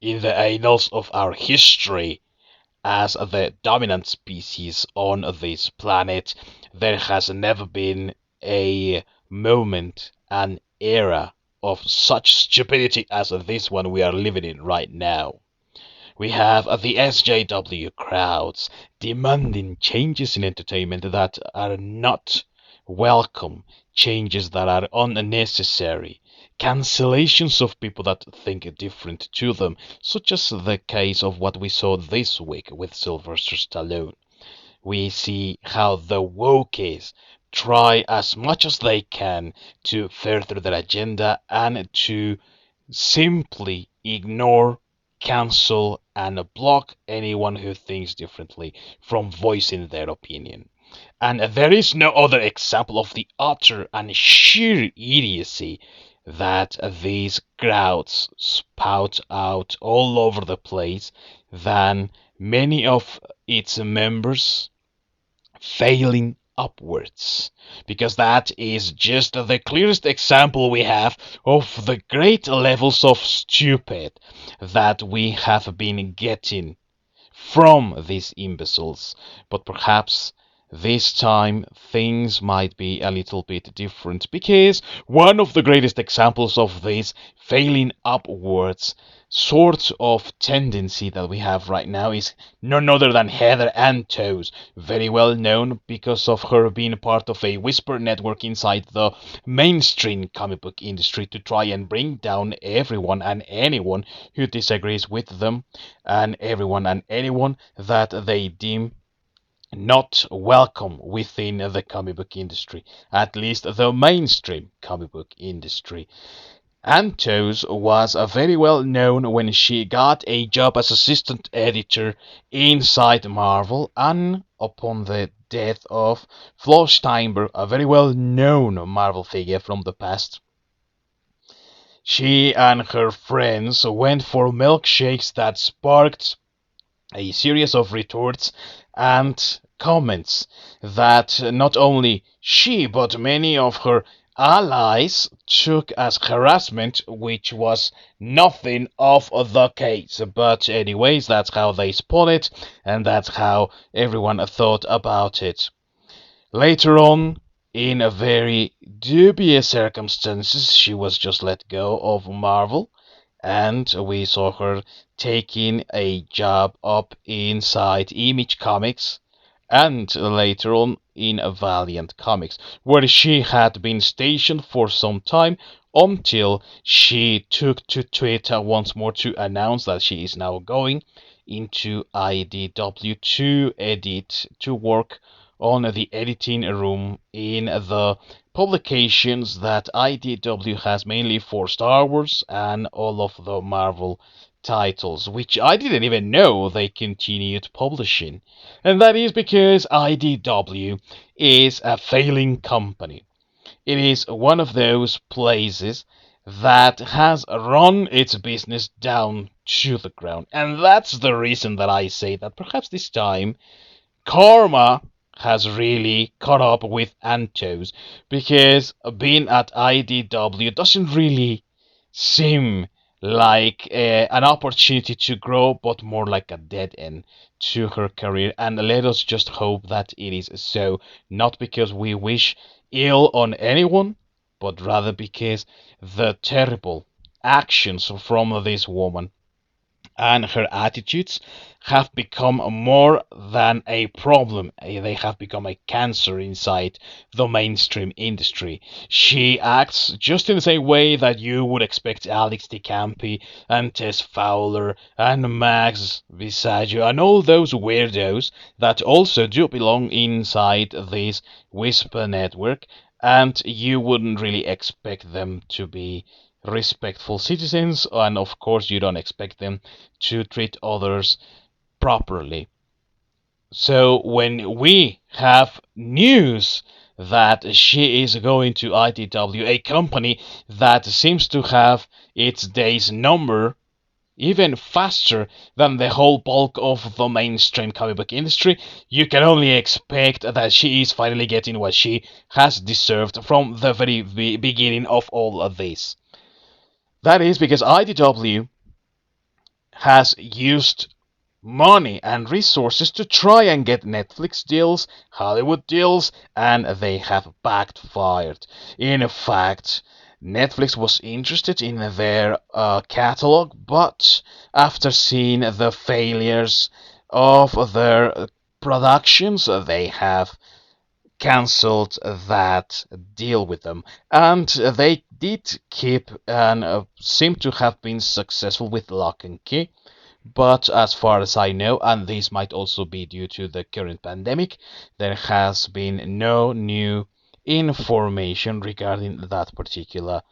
in the annals of our history as the dominant species on this planet, there has never been a moment, an era of such stupidity as this one we are living in right now. We have the SJW crowds demanding changes in entertainment that are not welcome, changes that are unnecessary, cancellations of people that think different to them, such as the case of what we saw this week with Sylvester Stallone. We see how the wokies try as much as they can to further their agenda and to simply ignore, cancel, and block anyone who thinks differently from voicing their opinion. And there is no other example of the utter and sheer idiocy that these crowds spout out all over the place than many of its members failing upwards, because that is just the clearest example we have of the great levels of stupid that we have been getting from these imbeciles. But perhaps this time things might be a little bit different, because one of the greatest examples of this failing upwards sort of tendency that we have right now is none other than Heather Antos, very well known because of her being part of a whisper network inside the mainstream comic book industry to try and bring down everyone and anyone who disagrees with them, and everyone and anyone that they deem not welcome within the comic book industry, at least the mainstream comic book industry. Antos was very well known when she got a job as assistant editor inside Marvel, and upon the death of Flo Steinberg, a very well known Marvel figure from the past, she and her friends went for milkshakes that sparked a series of retorts and comments that not only she but many of her allies took as harassment, which was nothing of the case. But, anyways, that's how they spun it, and that's how everyone thought about it. Later on, in a very dubious circumstances, she was just let go of Marvel, and we saw her taking a job up inside Image Comics, and later on in Valiant Comics, where she had been stationed for some time until she took to Twitter once more to announce that she is now going into IDW to work on the editing room in the publications that IDW has mainly for Star Wars and all of the Marvel titles, which I didn't even know they continued publishing. And that is because IDW is a failing company. It is one of those places that has run its business down to the ground. And that's the reason that I say that perhaps this time karma has really caught up with Antos, because being at IDW doesn't really seem like an opportunity to grow, but more like a dead end to her career. And let us just hope that it is so, not because we wish ill on anyone, but rather because the terrible actions from this woman and her attitudes have become more than a problem. They have become a cancer inside the mainstream industry. She acts just in the same way that you would expect Alex DeCampi and Tess Fowler and Max Visaggio and all those weirdos that also do belong inside this Whisper network, and you wouldn't really expect them to be respectful citizens, and of course you don't expect them to treat others properly. So when we have news that she is going to IDW, a company that seems to have its days number even faster than the whole bulk of the mainstream comic book industry, you can only expect that she is finally getting what she has deserved from the very beginning of all of this. That is because IDW has used money and resources to try and get Netflix deals, Hollywood deals, and they have backfired. In fact, Netflix was interested in their catalog, but after seeing the failures of their productions, they have cancelled that deal with them. And they did keep and seem to have been successful with Lock and Key. But as far as I know, and this might also be due to the current pandemic, there has been no new information regarding that particular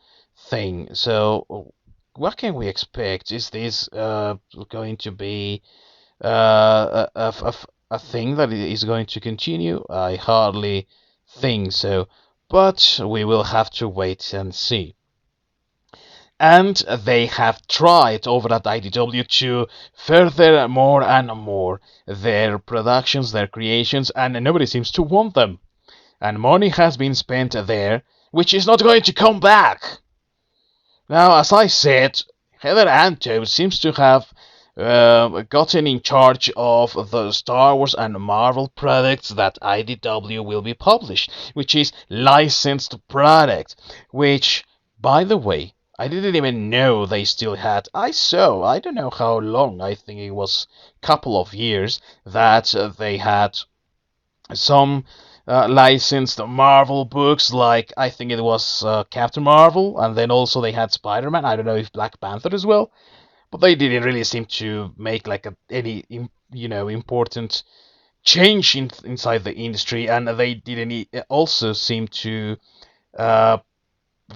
thing. So, what can we expect? Is this going to be a thing that is going to continue? I hardly think so, but we will have to wait and see. And they have tried over at IDW to further more and more their productions, their creations, and nobody seems to want them. And money has been spent there, which is not going to come back. Now, as I said, Heather Antos seems to have gotten in charge of the Star Wars and Marvel products that IDW will be published, which is licensed product, which, by the way, I didn't even know they still had. I don't know how long, I think it was a couple of years that they had some licensed Marvel books, like I think it was Captain Marvel, and then also they had Spider-Man. I don't know if Black Panther as well, but they didn't really seem to make like any important change inside the industry, and they didn't also seem to uh,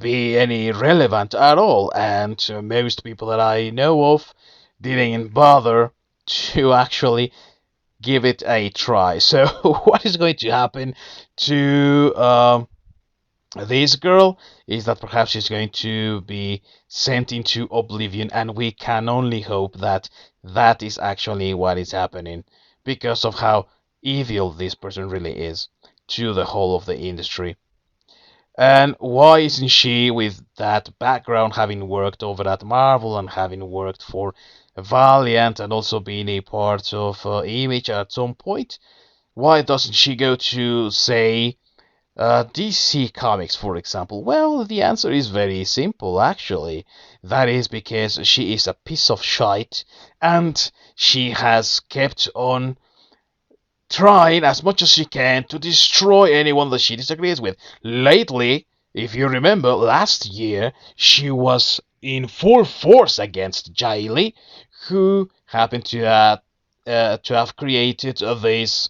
be any relevant at all. And most people that I know of didn't bother to actually give it a try. So, what is going to happen to this girl is that perhaps she's going to be sent into oblivion, and we can only hope that that is actually what is happening because of how evil this person really is to the whole of the industry. And why isn't she, with that background, having worked over at Marvel and having worked for Valiant and also being a part of Image at some point, why doesn't she go to, say, DC Comics, for example? Well, the answer is very simple, actually. That is because she is a piece of shite and she has kept on trying as much as she can to destroy anyone that she disagrees with. Lately, if you remember, last year, she was in full force against Jiley, who happened to have created this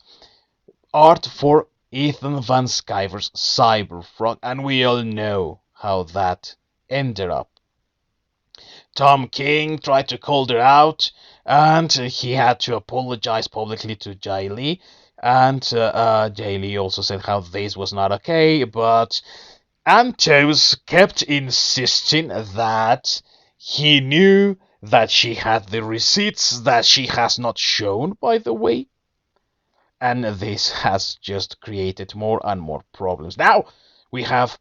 art for Ethan Van Sciver's Cyberfrog, and we all know how that ended up. Tom King tried to call her out, and he had to apologize publicly to Jay Lee. And Jay Lee also said how this was not okay, but Antos kept insisting that he knew that she had the receipts that she has not shown, by the way. And this has just created more and more problems. Now we have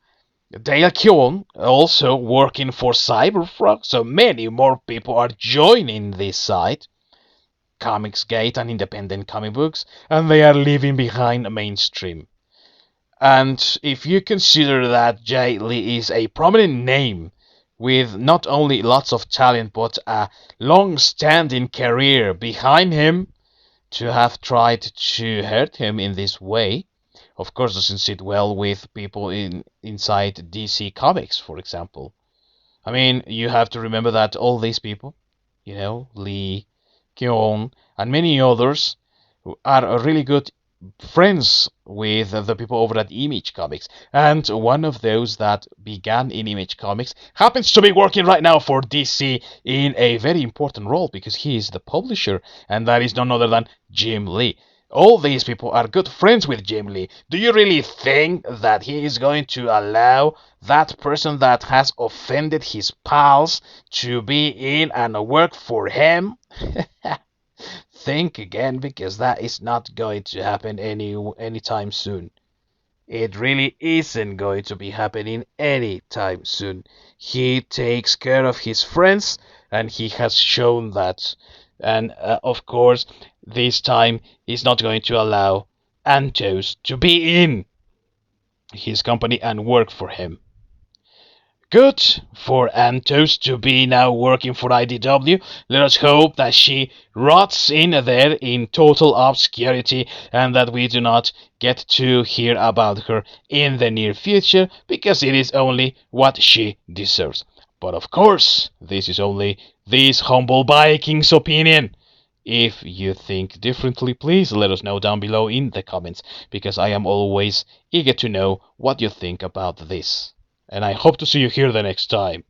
Dale Keown also working for Cyberfrog, so many more people are joining this site, Comicsgate and independent comic books, and they are leaving behind mainstream. And if you consider that Jay Lee is a prominent name with not only lots of talent but a long-standing career behind him, to have tried to hurt him in this way, of course, doesn't sit well with people inside DC Comics, for example. I mean, you have to remember that all these people, Lee, Kyon, and many others, are really good friends with the people over at Image Comics. And one of those that began in Image Comics happens to be working right now for DC in a very important role because he is the publisher, and that is none other than Jim Lee. All these people are good friends with Jim Lee. Do you really think that he is going to allow that person that has offended his pals to be in and work for him? Think again, because that is not going to happen anytime soon. It really isn't going to be happening anytime soon. He takes care of his friends, and he has shown that. And of course, this time he's not going to allow Antos to be in his company and work for him. Good for Antos to be now working for IDW. Let us hope that she rots in there in total obscurity and that we do not get to hear about her in the near future, because it is only what she deserves. But of course, this is only this humble Viking's opinion. If you think differently, please let us know down below in the comments, because I am always eager to know what you think about this. And I hope to see you here the next time.